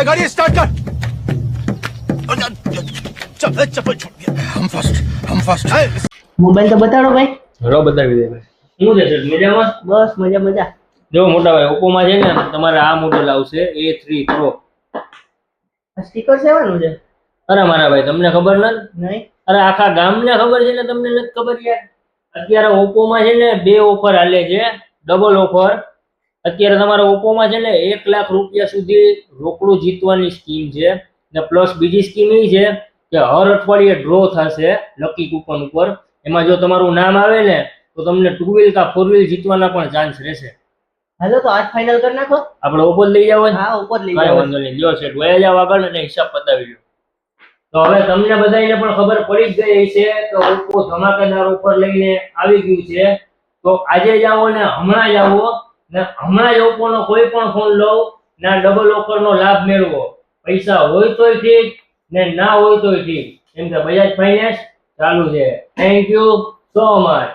गाड़ी स्टार्ट कर। चप्पल चप्पल छूट गया। हम फर्स्ट મોબાઈલ તો બતાડો ભાઈ. રો બતાવી દે ભાઈ. શું છે સર મજામાં? બસ મજા મજા. જો મોટા ભાઈ ઓપ્પો માં છે ને તમારે આ મોડેલ આવશે A3 Pro. સ્ટીકર સેવાનું છે? અરે મારા ભાઈ તમને ખબર નથી? નહીં. અરે આખા ગામને ખબર છે ને તમને નથી ખબર યાર? અત્યારે ઓપ્પો માં છે ને બે ઓફર હાલે છે, ડબલ ઓફર. અત્યારે તમારા ઓપ્પો માં છે ને 1 લાખ રૂપિયા સુધી રોકડું જીતવાની સ્કીમ છે ને પ્લસ બીજી સ્કીમ એ છે કે હર અઠવાડિયે ડ્રો થશે લકી કૂપન ઉપર. એમાં જો તમારું નામ આવે ને તો તમને 2 વ્હીલ કા 4 વ્હીલ જીતવાના પણ ચાન્સ રહેશે. હાલો તો આજ ફાઇનલ કરી નાખો. આપણે ઓપ્પો જ લઈ જાવ? હા ઓપ્પો જ લઈ કાંઈ જાવ. વાંધો નહીં, લ્યો સેટ વયા જાવ આગળ અને હિસાબ પતાવી લો. તો હવે તમને બધાને પણ ખબર પડી જ ગઈ છે કે ઓપ્પો ધમાકેદાર ઓફર લઈને આવી ગયું છે. તો આજે જ આવો ને હમણાં જ આવો ને હમણાં જ ઓપ્પો નો કોઈ પણ ફોન લો ને ડબલ ઓફર નો લાભ મેળવો. પૈસા હોય તોય ઠીક ને ના હોય તોય ઠીક, કેમ કે બજાજ ફાઇનાન્સ ચાલુ છે. Thank you so much.